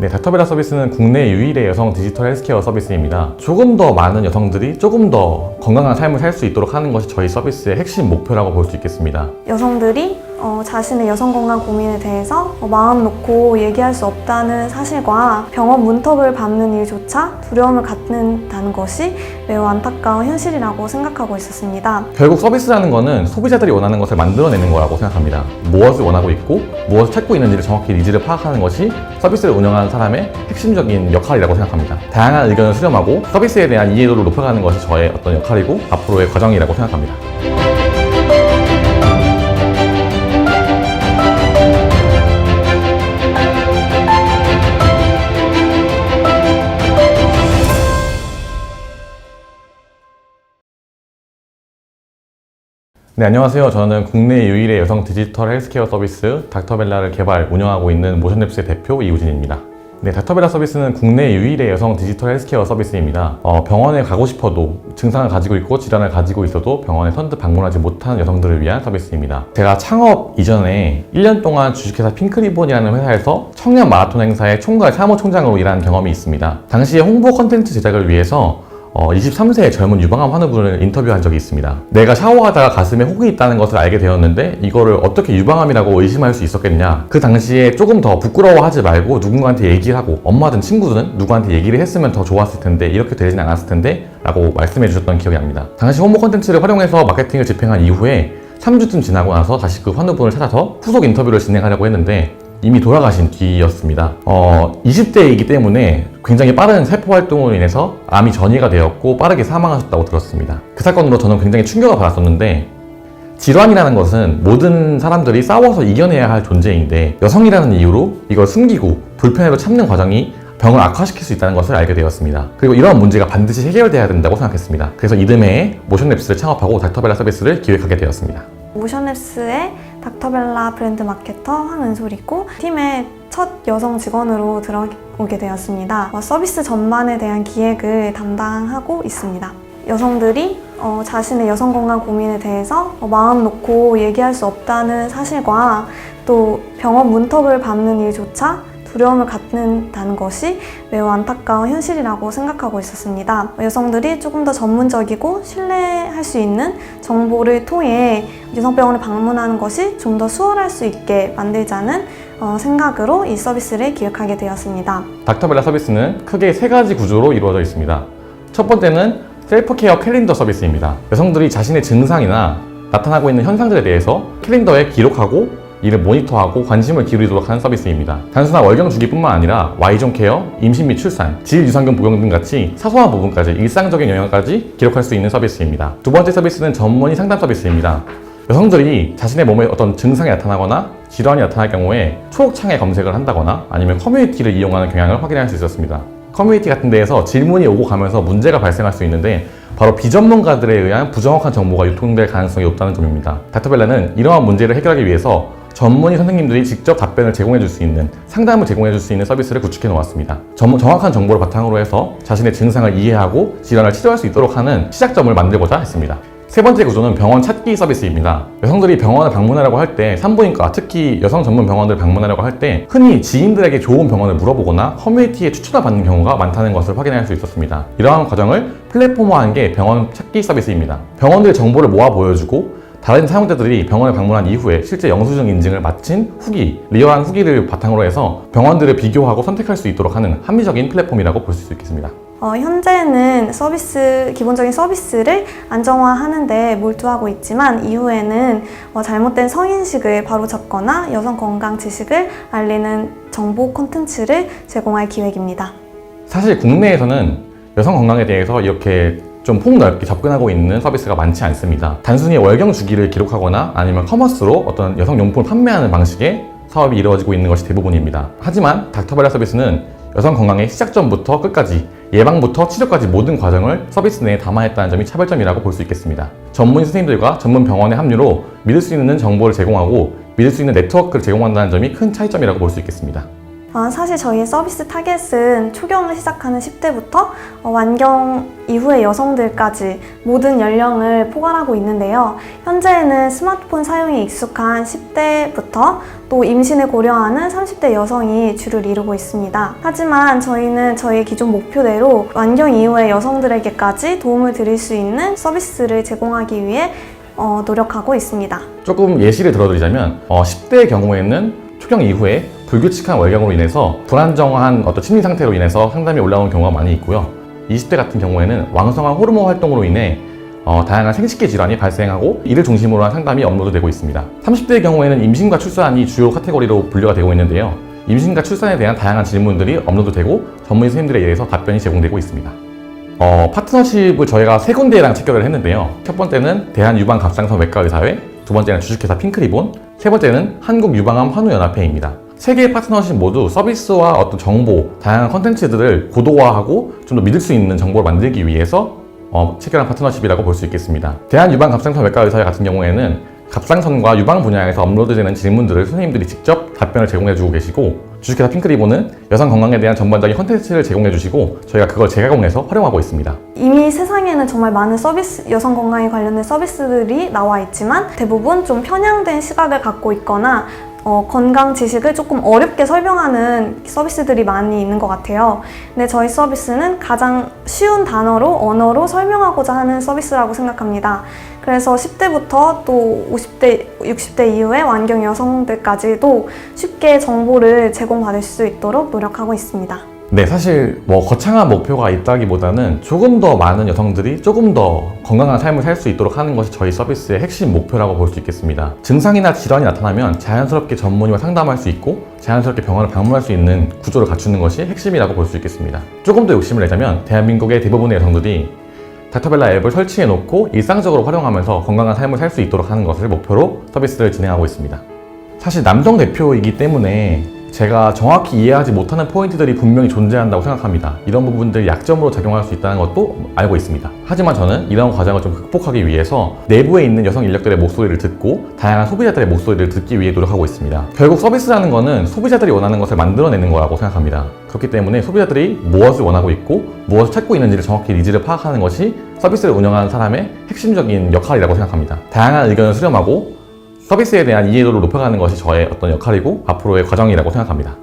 네, 닥터벨라 서비스는 국내 유일의 여성 디지털 헬스케어 서비스입니다. 조금 더 많은 여성들이 조금 더 건강한 삶을 살 수 있도록 하는 것이 저희 서비스의 핵심 목표라고 볼 수 있겠습니다. 여성들이 자신의 여성 건강 고민에 대해서 마음 놓고 얘기할 수 없다는 사실과 병원 문턱을 밟는 일조차 두려움을 갖는다는 것이 매우 안타까운 현실이라고 생각하고 있었습니다. 결국 서비스라는 것은 소비자들이 원하는 것을 만들어내는 거라고 생각합니다. 무엇을 원하고 있고 무엇을 찾고 있는지를 정확히 니즈를 파악하는 것이 서비스를 운영하는 사람의 핵심적인 역할이라고 생각합니다. 다양한 의견을 수렴하고 서비스에 대한 이해도를 높여가는 것이 저의 어떤 역할이고 앞으로의 과정이라고 생각합니다. 네, 안녕하세요. 저는 국내 유일의 여성 디지털 헬스케어 서비스 닥터벨라를 개발, 운영하고 있는 모션랩스의 대표 이우진입니다. 네, 닥터벨라 서비스는 국내 유일의 여성 디지털 헬스케어 서비스입니다. 병원에 가고 싶어도 증상을 가지고 있고 질환을 가지고 있어도 병원에 선뜻 방문하지 못하는 여성들을 위한 서비스입니다. 제가 창업 이전에 1년 동안 주식회사 핑크리본이라는 회사에서 청년 마라톤 행사의 총괄 사무총장으로 일한 경험이 있습니다. 당시에 홍보 컨텐츠 제작을 위해서 23세의 젊은 유방암 환우분을 인터뷰한 적이 있습니다. 내가 샤워하다가 가슴에 혹이 있다는 것을 알게 되었는데 이거를 어떻게 유방암이라고 의심할 수 있었겠냐. 그 당시에 조금 더 부끄러워하지 말고 누군가한테 얘기를 하고 엄마든 친구든 누구한테 얘기를 했으면 더 좋았을 텐데 이렇게 되진 않았을 텐데 라고 말씀해 주셨던 기억이 납니다. 당시 홍보 컨텐츠를 활용해서 마케팅을 집행한 이후에 3주쯤 지나고 나서 다시 그 환우분을 찾아서 후속 인터뷰를 진행하려고 했는데 이미 돌아가신 뒤였습니다. 20대이기 때문에 굉장히 빠른 세포 활동으로 인해서 암이 전이가 되었고 빠르게 사망하셨다고 들었습니다. 그 사건으로 저는 굉장히 충격을 받았었는데 질환이라는 것은 모든 사람들이 싸워서 이겨내야 할 존재인데 여성이라는 이유로 이걸 숨기고 불편해도 참는 과정이 병을 악화시킬 수 있다는 것을 알게 되었습니다. 그리고 이러한 문제가 반드시 해결돼야 된다고 생각했습니다. 그래서 이듬해에 모션랩스를 창업하고 닥터벨라 서비스를 기획하게 되었습니다. 모션랩스의 닥터벨라 브랜드 마케터 황은솔이고 팀의 첫 여성 직원으로 들어오게 되었습니다. 서비스 전반에 대한 기획을 담당하고 있습니다. 여성들이 자신의 여성 건강 고민에 대해서 마음 놓고 얘기할 수 없다는 사실과 또 병원 문턱을 밟는 일조차 두려움을 갖는다는 것이 매우 안타까운 현실이라고 생각하고 있었습니다. 여성들이 조금 더 전문적이고 신뢰할 수 있는 정보를 통해 여성병원을 방문하는 것이 좀 더 수월할 수 있게 만들자는 생각으로 이 서비스를 기획하게 되었습니다. 닥터벨라 서비스는 크게 3가지 구조로 이루어져 있습니다. 첫 번째는 셀프케어 캘린더 서비스입니다. 여성들이 자신의 증상이나 나타나고 있는 현상들에 대해서 캘린더에 기록하고 이를 모니터하고 관심을 기울이도록 하는 서비스입니다. 단순한 월경 주기뿐만 아니라 Y존 케어, 임신 및 출산, 질 유산균 복용 등 같이 사소한 부분까지 일상적인 영역까지 기록할 수 있는 서비스입니다. 두 번째 서비스는 전문의 상담 서비스입니다. 여성들이 자신의 몸에 어떤 증상이 나타나거나 질환이 나타날 경우에 초록창에 검색을 한다거나 아니면 커뮤니티를 이용하는 경향을 확인할 수 있었습니다. 커뮤니티 같은 데에서 질문이 오고 가면서 문제가 발생할 수 있는데 바로 비전문가들에 의한 부정확한 정보가 유통될 가능성이 높다는 점입니다. 닥터벨라는 이러한 문제를 해결하기 위해서 전문의 선생님들이 직접 답변을 제공해 줄 수 있는 상담을 제공해 줄 수 있는 서비스를 구축해 놓았습니다. 정확한 정보를 바탕으로 해서 자신의 증상을 이해하고 질환을 치료할 수 있도록 하는 시작점을 만들고자 했습니다. 세 번째 구조는 병원 찾기 서비스입니다. 여성들이 병원을 방문하려고 할 때 산부인과, 특히 여성 전문 병원을 방문하려고 할 때 흔히 지인들에게 좋은 병원을 물어보거나 커뮤니티에 추천을 받는 경우가 많다는 것을 확인할 수 있었습니다. 이러한 과정을 플랫폼화한 게 병원 찾기 서비스입니다. 병원들의 정보를 모아 보여주고 다른 사용자들이 병원을 방문한 이후에 실제 영수증 인증을 마친 후기, 리얼한 후기를 바탕으로 해서 병원들을 비교하고 선택할 수 있도록 하는 합리적인 플랫폼이라고 볼 수 있겠습니다. 현재는 기본적인 서비스를 안정화하는 데 몰두하고 있지만 이후에는 잘못된 성인식을 바로잡거나 여성 건강 지식을 알리는 정보 콘텐츠를 제공할 기획입니다. 사실 국내에서는 여성 건강에 대해서 이렇게 좀 폭넓게 접근하고 있는 서비스가 많지 않습니다. 단순히 월경 주기를 기록하거나 아니면 커머스로 어떤 여성용품을 판매하는 방식의 사업이 이루어지고 있는 것이 대부분입니다. 하지만 닥터벨라 서비스는 여성 건강의 시작점부터 끝까지 예방부터 치료까지 모든 과정을 서비스 내에 담아냈다는 점이 차별점이라고 볼 수 있겠습니다. 전문 선생님들과 전문 병원의 합류로 믿을 수 있는 정보를 제공하고 믿을 수 있는 네트워크를 제공한다는 점이 큰 차이점이라고 볼 수 있겠습니다. 사실 저희의 서비스 타겟은 초경을 시작하는 10대부터 완경 이후의 여성들까지 모든 연령을 포괄하고 있는데요. 현재는 스마트폰 사용에 익숙한 10대부터 또 임신을 고려하는 30대 여성이 주를 이루고 있습니다. 하지만 저희는 저희 기존 목표대로 완경 이후의 여성들에게까지 도움을 드릴 수 있는 서비스를 제공하기 위해 노력하고 있습니다. 조금 예시를 들어드리자면 10대의 경우에는 초경 이후에 불규칙한 월경으로 인해서 불안정한 어떤 심리 상태로 인해서 상담이 올라오는 경우가 많이 있고요. 20대 같은 경우에는 왕성한 호르몬 활동으로 인해 다양한 생식기 질환이 발생하고 이를 중심으로 한 상담이 업로드되고 있습니다. 30대의 경우에는 임신과 출산이 주요 카테고리로 분류가 되고 있는데요. 임신과 출산에 대한 다양한 질문들이 업로드되고 전문 선생님들에 의해서 답변이 제공되고 있습니다. 파트너십을 저희가 3군데랑 체결을 했는데요. 첫 번째는 대한유방갑상선 외과의사회, 두 번째는 주식회사 핑크리본, 세 번째는 한국유방암 환우연합회입니다. 3개의 파트너십 모두 서비스와 어떤 정보, 다양한 컨텐츠들을 고도화하고 좀 더 믿을 수 있는 정보를 만들기 위해서 체결한 파트너십이라고 볼 수 있겠습니다. 대한유방갑상선 외과의사회 같은 경우에는 갑상선과 유방 분야에서 업로드되는 질문들을 선생님들이 직접 답변을 제공해주고 계시고, 주식회사 핑크리본은 여성 건강에 대한 전반적인 컨텐츠를 제공해주시고 저희가 그걸 재가공해서 활용하고 있습니다. 이미 세상에는 정말 많은 여성 건강에 관련된 서비스들이 나와 있지만 대부분 좀 편향된 시각을 갖고 있거나 건강 지식을 조금 어렵게 설명하는 서비스들이 많이 있는 것 같아요. 근데 저희 서비스는 가장 쉬운 언어로 설명하고자 하는 서비스라고 생각합니다. 그래서 10대부터 또 50대, 60대 이후의 완경 여성들까지도 쉽게 정보를 제공받을 수 있도록 노력하고 있습니다. 네, 사실 거창한 목표가 있다기보다는 조금 더 많은 여성들이 조금 더 건강한 삶을 살 수 있도록 하는 것이 저희 서비스의 핵심 목표라고 볼 수 있겠습니다. 증상이나 질환이 나타나면 자연스럽게 전문의와 상담할 수 있고 자연스럽게 병원을 방문할 수 있는 구조를 갖추는 것이 핵심이라고 볼 수 있겠습니다. 조금 더 욕심을 내자면 대한민국의 대부분의 여성들이 닥터벨라 앱을 설치해 놓고 일상적으로 활용하면서 건강한 삶을 살 수 있도록 하는 것을 목표로 서비스를 진행하고 있습니다. 사실 남성 대표이기 때문에 제가 정확히 이해하지 못하는 포인트들이 분명히 존재한다고 생각합니다. 이런 부분들이 약점으로 작용할 수 있다는 것도 알고 있습니다. 하지만 저는 이런 과정을 좀 극복하기 위해서 내부에 있는 여성 인력들의 목소리를 듣고 다양한 소비자들의 목소리를 듣기 위해 노력하고 있습니다. 결국 서비스라는 것은 소비자들이 원하는 것을 만들어내는 거라고 생각합니다. 그렇기 때문에 소비자들이 무엇을 원하고 있고 무엇을 찾고 있는지를 정확히 니즈를 파악하는 것이 서비스를 운영하는 사람의 핵심적인 역할이라고 생각합니다. 다양한 의견을 수렴하고 서비스에 대한 이해도를 높여가는 것이 저의 어떤 역할이고 앞으로의 과정이라고 생각합니다.